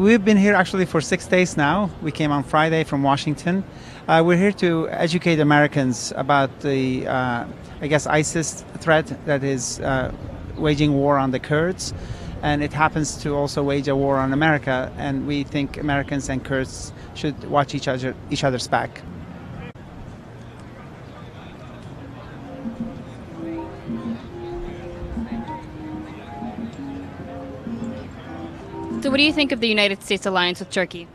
We've been here actually for 6 days now. We came on Friday from Washington. We're here to educate Americans about the, ISIS threat that is waging war on the Kurds. And it happens to also wage a war on America. And we think Americans and Kurds should watch each other's back. So what do you think of the United States alliance with Turkey?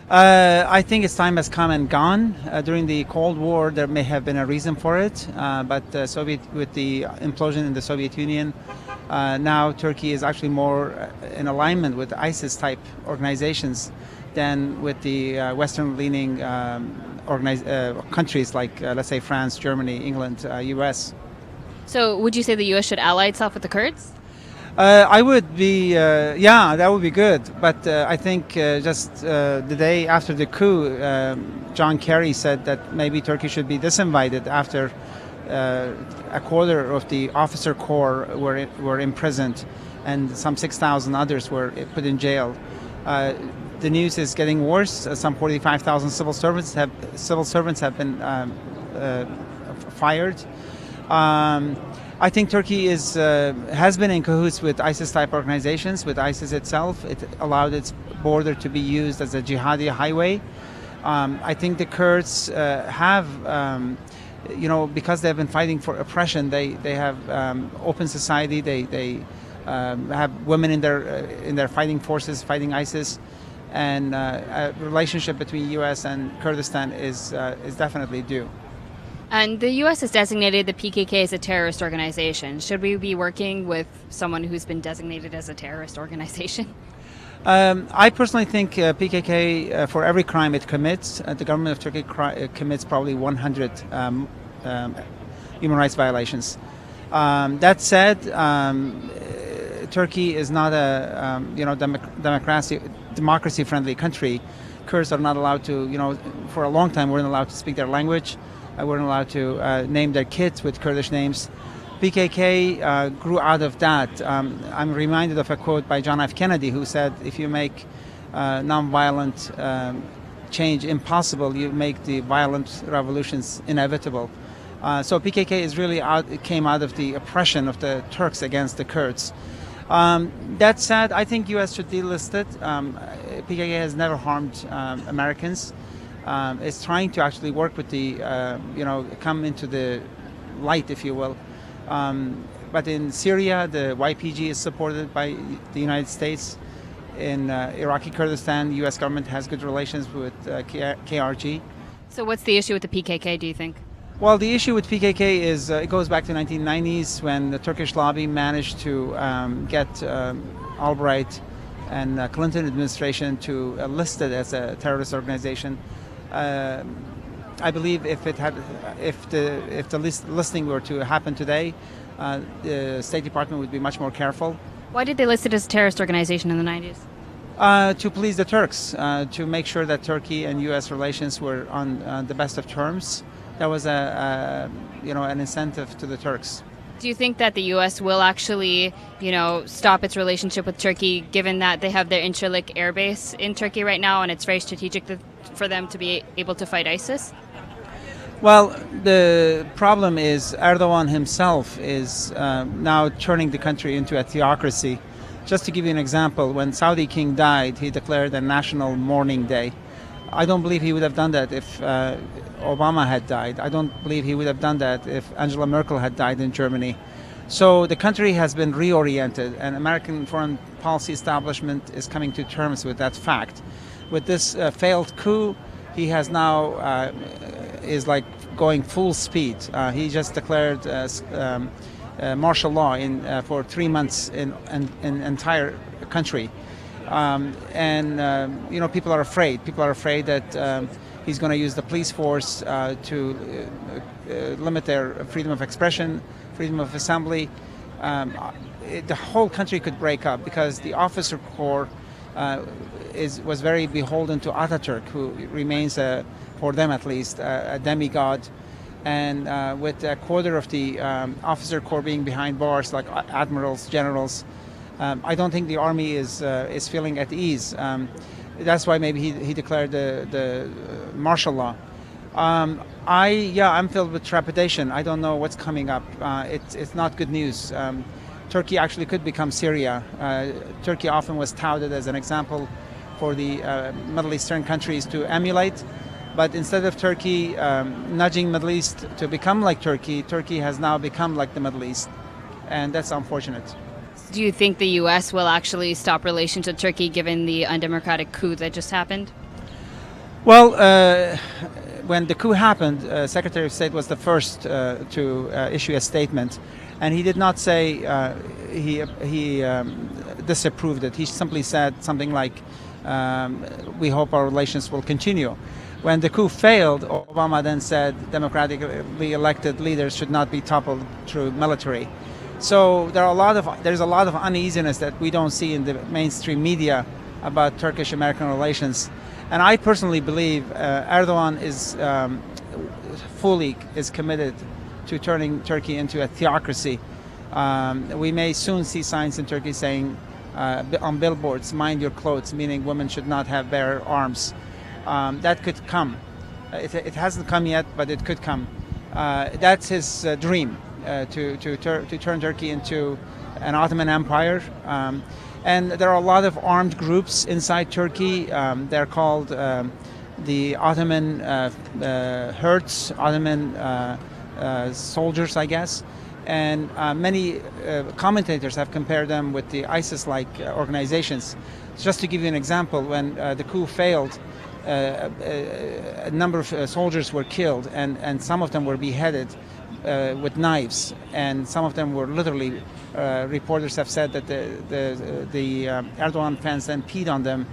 I think its time has come and gone. During the Cold War, there may have been a reason for it, but with the implosion in the Soviet Union, now Turkey is actually more in alignment with ISIS-type organizations than with the Western-leaning countries like, let's say, France, Germany, England, U.S. So would you say the U.S. should ally itself with the Kurds? I would be, that would be good. But I think just the day after the coup, John Kerry said that maybe Turkey should be disinvited after a quarter of the officer corps were imprisoned and some 6,000 others were put in jail. The news is getting worse. Some 45,000 civil servants have been fired. I think Turkey has been in cahoots with ISIS-type organizations, with ISIS itself. It allowed its border to be used as a jihadi highway. I think the Kurds have, because they've been fighting for oppression, they have open society. They have women in their fighting forces fighting ISIS, and a relationship between U.S. and Kurdistan is definitely due. And the U.S. has designated the PKK as a terrorist organization. Should we be working with someone who's been designated as a terrorist organization? I personally think PKK, for every crime it commits, the government of Turkey commits probably 100 human rights violations. That said, Turkey is not a democracy-friendly country. Kurds are not allowed to, for a long time weren't allowed to speak their language. Weren't allowed to name their kids with Kurdish names. PKK grew out of that. I'm reminded of a quote by John F. Kennedy, who said, if you make nonviolent change impossible, you make the violent revolutions inevitable. So PKK is really came out of the oppression of the Turks against the Kurds. That said, I think U.S. should delist it. PKK has never harmed Americans. It's trying to actually work with the, come into the light, if you will. But in Syria, the YPG is supported by the United States. In Iraqi Kurdistan, the U.S. government has good relations with KRG. So what's the issue with the PKK, do you think? Well, the issue with PKK is it goes back to the 1990s when the Turkish lobby managed to get Albright and Clinton administration to list it as a terrorist organization. I believe if the listing were to happen today, the State Department would be much more careful. Why did they list it as a terrorist organization in the 90s? To please the Turks, to make sure that Turkey and U.S. relations were on the best of terms. That was an incentive to the Turks. Do you think that the U.S. will actually, stop its relationship with Turkey, given that they have their Incirlik air base in Turkey right now, and it's very strategic for them to be able to fight ISIS? Well, the problem is Erdogan himself is now turning the country into a theocracy. Just to give you an example, when Saudi king died, he declared a national mourning day. I don't believe he would have done that if Obama had died. I don't believe he would have done that if Angela Merkel had died in Germany. So the country has been reoriented, and American foreign policy establishment is coming to terms with that fact. With this failed coup, he has now is like going full speed. He just declared martial law for 3 months in entire country. People are afraid. People are afraid that he's going to use the police force to limit their freedom of expression, freedom of assembly. The whole country could break up because the officer corps was very beholden to Ataturk, who remains, for them at least, a demigod. And with a quarter of the officer corps being behind bars, like admirals, generals, I don't think the army is feeling at ease. That's why maybe he declared the martial law. I'm filled with trepidation. I don't know what's coming up. It's not good news. Turkey actually could become Syria. Turkey often was touted as an example for the Middle Eastern countries to emulate. But instead of Turkey nudging Middle East to become like Turkey, Turkey has now become like the Middle East. And that's unfortunate. Do you think the U.S. will actually stop relations with Turkey given the undemocratic coup that just happened? Well, when the coup happened, Secretary of State was the first to issue a statement. And he did not say he disapproved it. He simply said something like, we hope our relations will continue. When the coup failed, Obama then said democratically elected leaders should not be toppled through military. So there's a lot of uneasiness that we don't see in the mainstream media about Turkish-American relations. And I personally believe Erdogan is fully committed to turning Turkey into a theocracy. We may soon see signs in Turkey saying on billboards, "Mind your clothes," meaning women should not have bare arms. That could come. It hasn't come yet, but it could come. That's his dream, to turn Turkey into an Ottoman Empire. And there are a lot of armed groups inside Turkey. They're called the Ottoman Herds, Ottoman soldiers, I guess. And many commentators have compared them with the ISIS-like organizations. Just to give you an example, when the coup failed, a number of soldiers were killed, and some of them were beheaded with knives, and some of them were literally, reporters have said that the Erdogan fans then peed on them.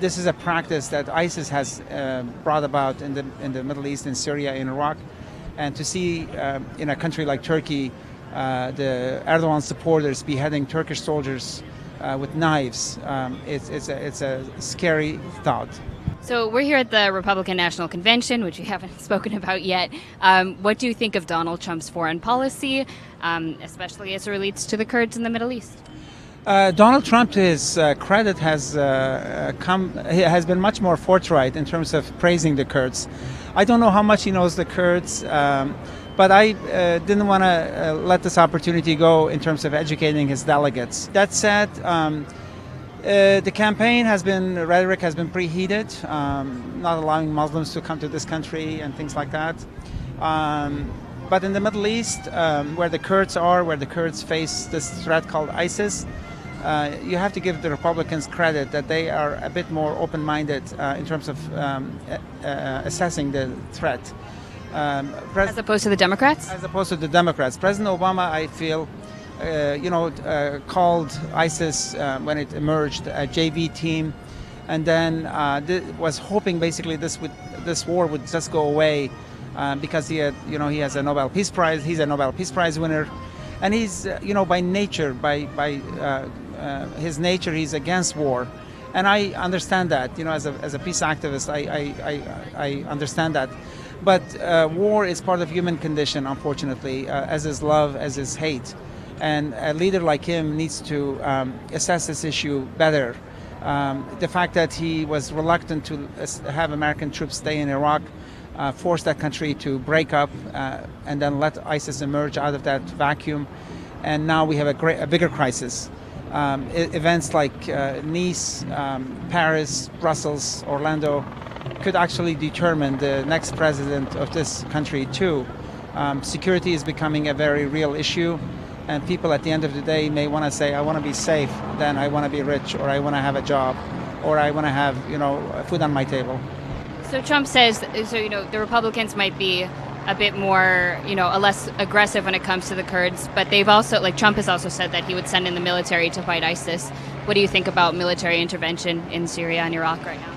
This is a practice that ISIS has brought about in the Middle East, in Syria, in Iraq. And to see in a country like Turkey, the Erdogan supporters beheading Turkish soldiers with knives, it's a scary thought. So we're here at the Republican National Convention, which we haven't spoken about yet. What do you think of Donald Trump's foreign policy, especially as it relates to the Kurds in the Middle East? Donald Trump, to his credit, has been much more forthright in terms of praising the Kurds. I don't know how much he knows the Kurds, but I didn't want to let this opportunity go in terms of educating his delegates. That said, the campaign rhetoric has been preheated, not allowing Muslims to come to this country and things like that. But in the Middle East, where the Kurds face this threat called ISIS, you have to give the Republicans credit that they are a bit more open-minded in terms of assessing the threat. As opposed to the Democrats? As opposed to the Democrats. President Obama, I feel, called ISIS when it emerged a JV team, and then was hoping basically this war would just go away because he has a Nobel Peace Prize. He's a Nobel Peace Prize winner, and he's by nature, by his nature, he's against war, and I understand that. As a peace activist, I understand that. But war is part of human condition, unfortunately, as is love, as is hate. And a leader like him needs to assess this issue better. The fact that he was reluctant to have American troops stay in Iraq forced that country to break up and then let ISIS emerge out of that vacuum. And now we have a bigger crisis. Events like Nice, Paris, Brussels, Orlando could actually determine the next president of this country too. Security is becoming a very real issue. And people at the end of the day may want to say, I want to be safe, then I want to be rich, or I want to have a job, or I want to have, food on my table. So Trump says, the Republicans might be a bit more, less aggressive when it comes to the Kurds, but they've also, Trump has also said that he would send in the military to fight ISIS. What do you think about military intervention in Syria and Iraq right now?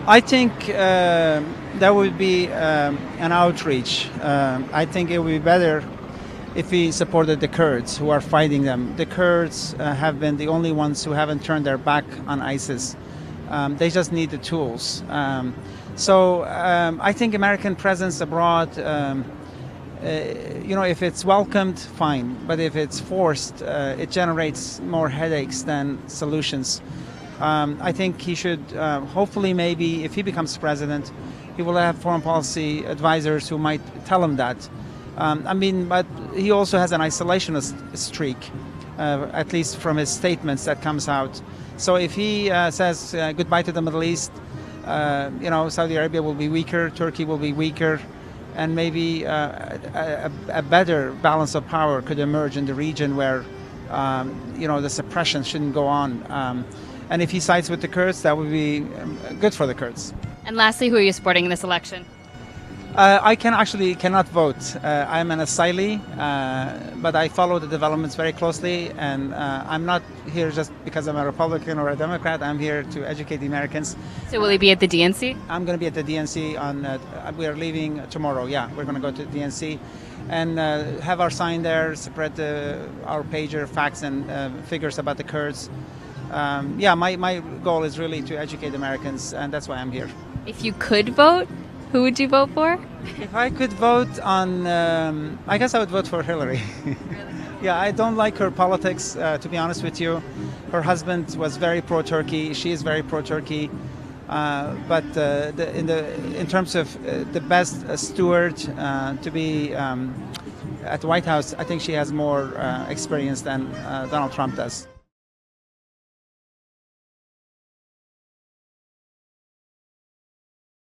I think that would be an outreach. I think it would be better if we supported the Kurds who are fighting them. The Kurds have been the only ones who haven't turned their back on ISIS. They just need the tools. So I think American presence abroad if it's welcomed, fine. But if it's forced, it generates more headaches than solutions. I think he should, hopefully, maybe if he becomes president, he will have foreign policy advisors who might tell him that. But he also has an isolationist streak, at least from his statements that comes out. So if he says goodbye to the Middle East, Saudi Arabia will be weaker, Turkey will be weaker, and maybe a better balance of power could emerge in the region where, the suppression shouldn't go on. And if he sides with the Kurds, that would be good for the Kurds. And lastly, who are you supporting in this election? I cannot vote. I'm an asylee, but I follow the developments very closely, and I'm not here just because I'm a Republican or a Democrat. I'm here to educate the Americans. So will he be at the DNC? I'm going to be at the DNC we are leaving tomorrow. Yeah, we're going to go to the DNC and have our sign there, spread our pager, facts and figures about the Kurds. My goal is really to educate Americans, and that's why I'm here. If you could vote, who would you vote for? If I could vote on, I guess I would vote for Hillary. Really? Yeah, I don't like her politics, to be honest with you. Her husband was very pro-Turkey. She is very pro-Turkey. But in terms of the best steward to be at the White House, I think she has more experience than Donald Trump does.